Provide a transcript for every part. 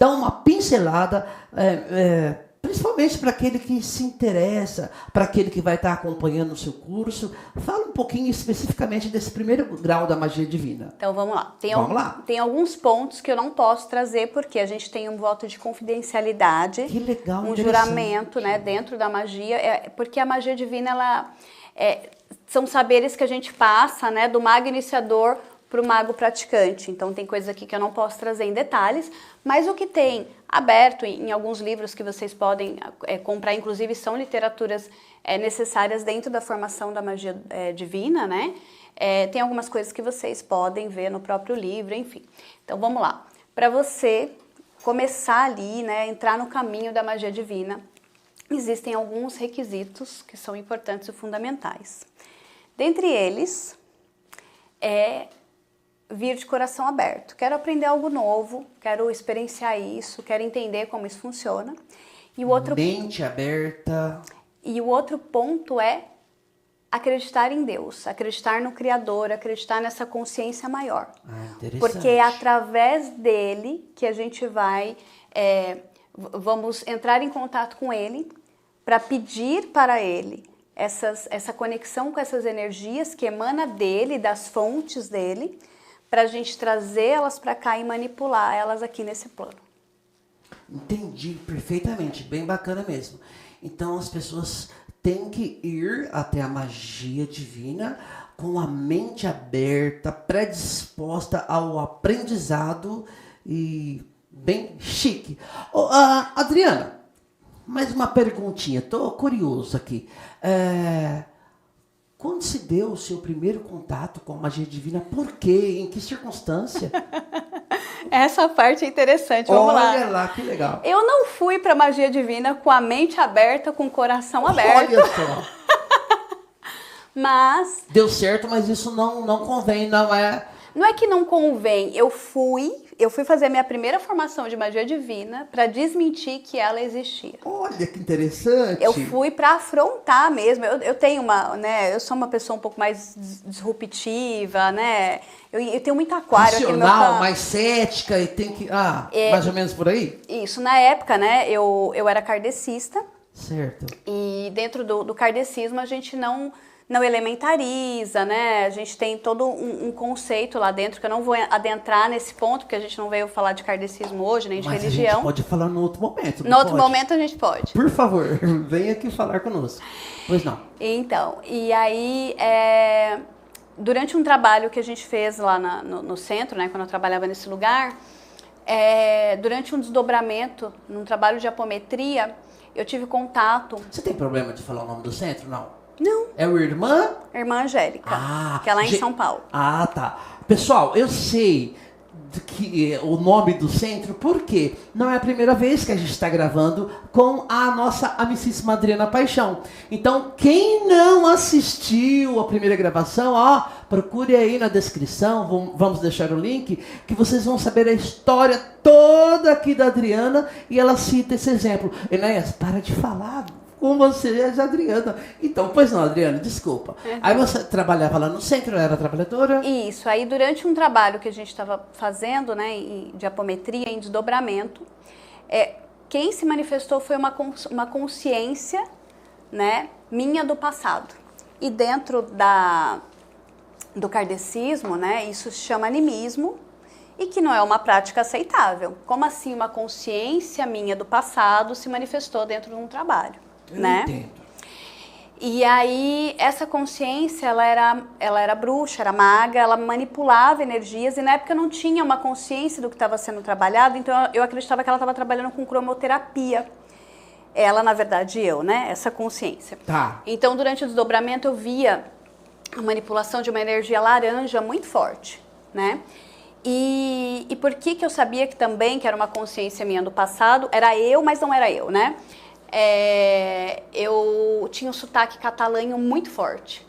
dá uma pincelada, principalmente para aquele que se interessa, para aquele que vai estar acompanhando o seu curso. Fala um pouquinho especificamente desse primeiro grau da magia divina. Então vamos lá. Tem alguns pontos que eu não posso trazer porque a gente tem um voto de confidencialidade. Que legal, um juramento, né, dentro da magia, porque a magia divina, são saberes que a gente passa, né, do mago iniciador para o mago praticante. Então tem coisas aqui que eu não posso trazer em detalhes, mas o que tem aberto em alguns livros que vocês podem comprar, inclusive são literaturas necessárias dentro da formação da magia divina, né? Tem algumas coisas que vocês podem ver no próprio livro, enfim. Então vamos lá. Para você começar ali, né, entrar no caminho da magia divina, existem alguns requisitos que são importantes e fundamentais. Dentre eles, vir de coração aberto. Quero aprender algo novo, quero experienciar isso, quero entender como isso funciona. E o outro mente aberta. E o outro ponto é acreditar em Deus, acreditar no Criador, acreditar nessa consciência maior. Interessante. Porque é através dele que a gente vai, vamos entrar em contato com ele para pedir para ele essa conexão com essas energias que emana dele, das fontes dele, para a gente trazer elas para cá e manipular elas aqui nesse plano. Entendi perfeitamente, bem bacana mesmo. Então as pessoas têm que ir até a magia divina com a mente aberta, predisposta ao aprendizado e bem chique. Adriana, mais uma perguntinha, estou curioso aqui. Quando se deu o seu primeiro contato com a magia divina? Por quê? Em que circunstância? Essa parte é interessante, vamos lá. Olha lá, que legal. Eu não fui para magia divina com a mente aberta, com o coração aberto. Olha só. Mas... Deu certo, mas isso não convém, não é... Não é que não convém, eu fui fazer a minha primeira formação de magia divina para desmentir que ela existia. Olha que interessante. Eu fui para afrontar mesmo. Eu tenho eu sou uma pessoa um pouco mais disruptiva, né? Eu tenho muito aquário aqui no meu campo. Mais cética e tem que... mais ou menos por aí? Isso, na época, né, eu era kardecista. Certo. E dentro do kardecismo a gente não elementariza, né? A gente tem todo um conceito lá dentro, que eu não vou adentrar nesse ponto, porque a gente não veio falar de kardecismo hoje, nem de religião. A gente pode falar no outro momento. No outro momento a gente pode. Por favor, venha aqui falar conosco. Pois não. Então, e aí, durante um trabalho que a gente fez lá no centro, né, quando eu trabalhava nesse lugar, durante um desdobramento, num trabalho de apometria, eu tive contato... Você tem problema de falar o nome do centro, não? Não. É o Irmã? Irmã Angélica, que é lá em São Paulo. Tá. Pessoal, eu sei que o nome do centro, porque não é a primeira vez que a gente está gravando com a nossa amicíssima Adriana Paixão. Então, quem não assistiu a primeira gravação, procure aí na descrição, vamos deixar o link, que vocês vão saber a história toda aqui da Adriana, e ela cita esse exemplo. Enéas, para de falar com você, Adriana. Então, pois não, Adriana, desculpa. Aí você trabalhava lá no centro, era trabalhadora? Isso, aí durante um trabalho que a gente estava fazendo, né, de apometria, em desdobramento, quem se manifestou foi uma consciência, né, minha do passado. E dentro do kardecismo, né, isso se chama animismo, e que não é uma prática aceitável. Como assim uma consciência minha do passado se manifestou dentro de um trabalho? Né? Entendo. E aí essa consciência, ela era bruxa, era maga, ela manipulava energias, e na época eu não tinha uma consciência do que estava sendo trabalhado, então eu acreditava que ela estava trabalhando com cromoterapia. Ela, na verdade, né? Essa consciência. Tá. Então, durante o desdobramento, eu via a manipulação de uma energia laranja muito forte, né? E por que eu sabia que também, que era uma consciência minha do passado, era eu, mas não era eu, né? Eu tinha um sotaque catalão muito forte.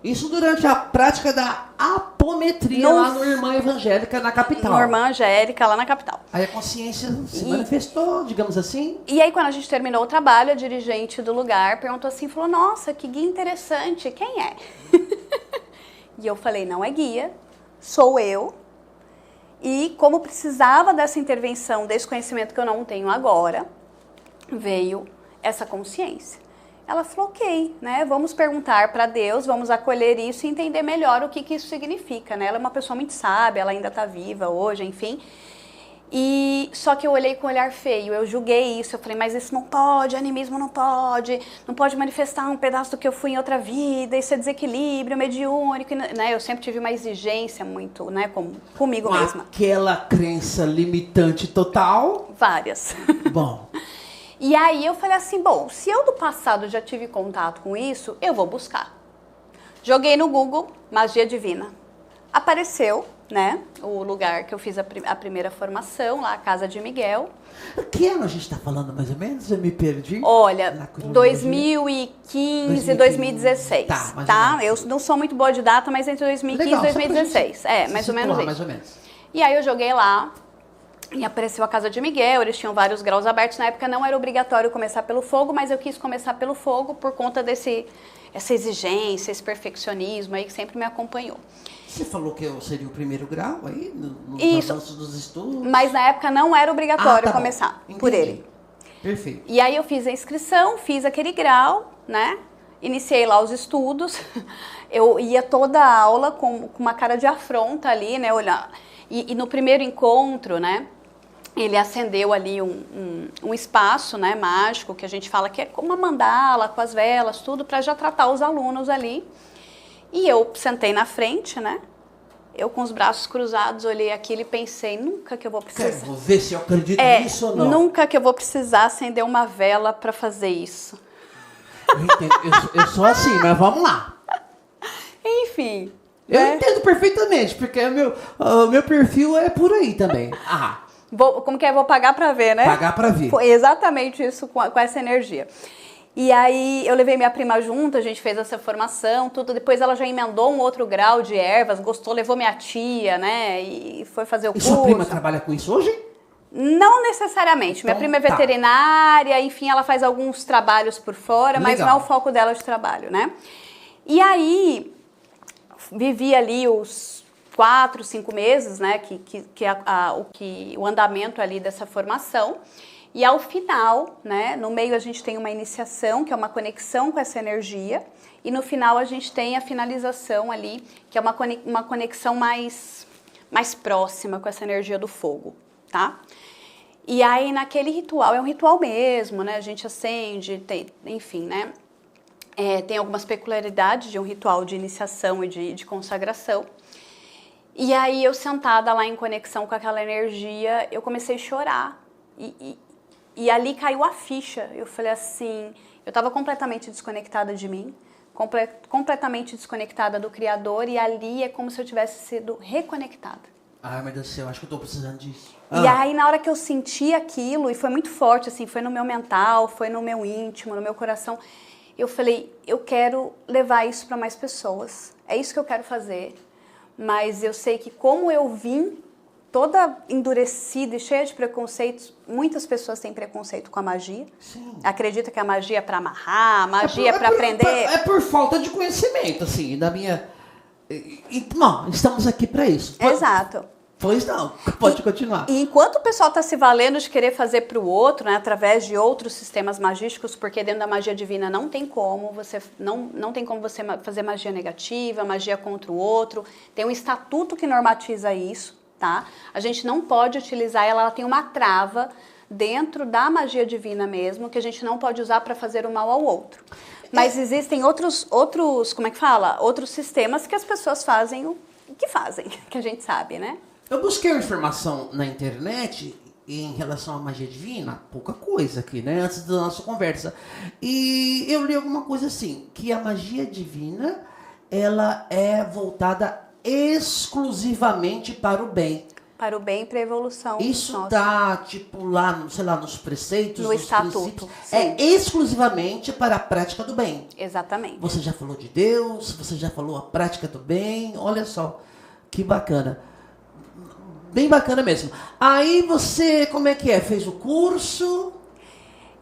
Isso durante a prática da apometria lá no Irmã Evangélica, na capital. No Irmã Angélica, lá na capital. Aí a consciência se manifestou, digamos assim. E aí, quando a gente terminou o trabalho, a dirigente do lugar perguntou assim, falou, nossa, que guia interessante, quem é? E eu falei, não é guia, sou eu. E como precisava dessa intervenção, desse conhecimento que eu não tenho agora, veio essa consciência. Ela falou, ok, né, vamos perguntar para Deus, vamos acolher isso e entender melhor o que, que isso significa, né? Ela é uma pessoa muito sábia, ela ainda está viva hoje, enfim. E só que eu olhei com um olhar feio, eu julguei isso, eu falei, mas isso não pode, animismo não pode manifestar um pedaço do que eu fui em outra vida, isso é desequilíbrio mediúnico, né? Eu sempre tive uma exigência muito, né, comigo mesma. Aquela crença limitante total? Várias. Bom. E aí eu falei assim, bom, se eu do passado já tive contato com isso, eu vou buscar. Joguei no Google, magia divina. Apareceu, né, o lugar que eu fiz a primeira formação, lá a Casa de Miguel. Que ano a gente está falando mais ou menos? Eu me perdi. Olha, 2015, 2016, tá? Eu não sou muito boa de data, mas entre 2015 e 2016. Mais ou menos isso. Mais ou menos. E aí eu joguei lá. E apareceu a Casa de Miguel, eles tinham vários graus abertos. Na época não era obrigatório começar pelo fogo, mas eu quis começar pelo fogo por conta essa exigência, esse perfeccionismo aí que sempre me acompanhou. Você falou que eu seria o primeiro grau aí, no avanço dos estudos? Mas na época não era obrigatório começar por ele. Perfeito. E aí eu fiz a inscrição, fiz aquele grau, né? Iniciei lá os estudos. Eu ia toda a aula com uma cara de afronta ali, né? Olhar. E no primeiro encontro, né? Ele acendeu ali um espaço, né, mágico, que a gente fala que é como uma mandala, com as velas, tudo, para já tratar os alunos ali. E eu sentei na frente, né? Eu com os braços cruzados, olhei aquilo e pensei, nunca que eu vou precisar... Vou ver se eu acredito nisso ou não. Nunca que eu vou precisar acender uma vela para fazer isso. Eu sou assim, mas vamos lá. Enfim... Eu entendo perfeitamente, porque o meu perfil é por aí também. Como que é? Vou pagar pra ver, né? Pagar pra ver. Foi exatamente isso com essa energia. E aí eu levei minha prima junto, a gente fez essa formação, tudo. Depois ela já emendou um outro grau de ervas, gostou, levou minha tia, né? E foi fazer o curso. E sua prima trabalha com isso hoje? Não necessariamente. Então, minha prima é veterinária, enfim, ela faz alguns trabalhos por fora, mas não é o foco dela de trabalho, né? E aí... vivi ali os 4, 5 meses, né, o andamento ali dessa formação. E ao final, né, no meio a gente tem uma iniciação, que é uma conexão com essa energia. E no final a gente tem a finalização ali, que é uma conexão mais próxima com essa energia do fogo, tá? E aí naquele ritual, é um ritual mesmo, né, a gente acende, enfim, né? Tem algumas peculiaridades de um ritual de iniciação e de consagração. E aí eu sentada lá em conexão com aquela energia, eu comecei a chorar. E ali caiu a ficha. Eu falei assim, eu estava completamente desconectada de mim, completamente desconectada do Criador, e ali é como se eu tivesse sido reconectada. Ai, meu Deus do céu, acho que eu tô precisando disso. E aí, na hora que eu senti aquilo, e foi muito forte, assim, foi no meu mental, foi no meu íntimo, no meu coração... Eu falei, eu quero levar isso para mais pessoas. É isso que eu quero fazer. Mas eu sei que como eu vim toda endurecida e cheia de preconceitos, muitas pessoas têm preconceito com a magia. Sim. Acredita que a magia é para amarrar, a magia é para aprender. É por falta de conhecimento, assim, da minha... Não, estamos aqui para isso. Exato. Pois não, pode continuar. E enquanto o pessoal está se valendo de querer fazer para o outro, né, através de outros sistemas magísticos, porque dentro da magia divina não tem como você fazer magia negativa, magia contra o outro. Tem um estatuto que normatiza isso, tá? A gente não pode utilizar ela tem uma trava dentro da magia divina mesmo, que a gente não pode usar para fazer o mal ao outro. Mas existem outros, como é que fala? Outros sistemas que as pessoas fazem o que fazem, que a gente sabe, né? Eu busquei uma informação na internet em relação à magia divina, pouca coisa aqui, né? Antes da nossa conversa. E eu li alguma coisa assim, que a magia divina, ela é voltada exclusivamente para o bem. Para o bem e para a evolução. Isso tá, tipo, lá, sei lá, nos preceitos, no estatuto. É exclusivamente para a prática do bem. Exatamente. Você já falou de Deus, você já falou a prática do bem, olha só, que bacana. Bem bacana mesmo. Aí você, como é que é? Fez o curso?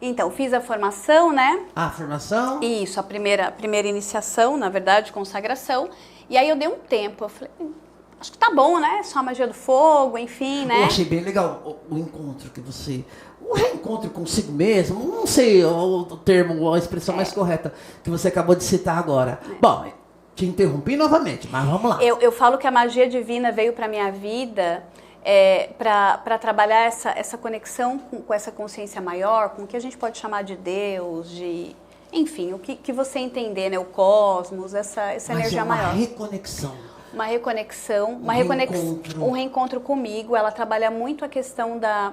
Então, fiz a formação, né? A formação? Isso, a primeira iniciação, na verdade, consagração. E aí eu dei um tempo, eu falei, acho que tá bom, né? Só a magia do fogo, enfim, né? Eu achei bem legal o encontro que você... O reencontro consigo mesmo, não sei o termo, a expressão mais correta que você acabou de citar agora. Bom, te interrompi novamente, mas vamos lá. Eu falo que a magia divina veio para minha vida para trabalhar essa conexão com essa consciência maior, com o que a gente pode chamar de Deus, de... Enfim, o que você entender, né? O cosmos, essa energia maior. Uma reconexão. Um reencontro comigo. Ela trabalha muito a questão da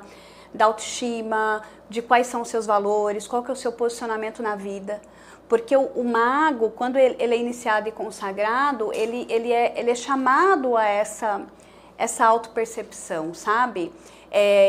autoestima, de quais são os seus valores, qual que é o seu posicionamento na vida. Porque o mago, quando ele é iniciado e consagrado, ele é chamado a essa autopercepção, sabe?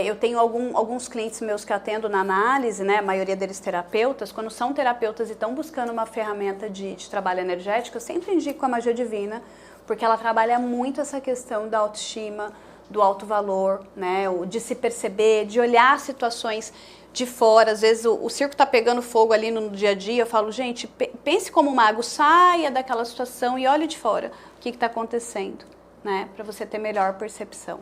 Eu tenho alguns clientes meus que atendo na análise, né? A maioria deles terapeutas. Quando são terapeutas e estão buscando uma ferramenta de trabalho energético, eu sempre indico a magia divina, porque ela trabalha muito essa questão da autoestima, do alto valor, né? De se perceber, de olhar situações de fora. Às vezes o circo tá pegando fogo ali no dia a dia, eu falo, gente, pense como mago, saia daquela situação e olhe de fora o que está acontecendo, né? Para você ter melhor percepção.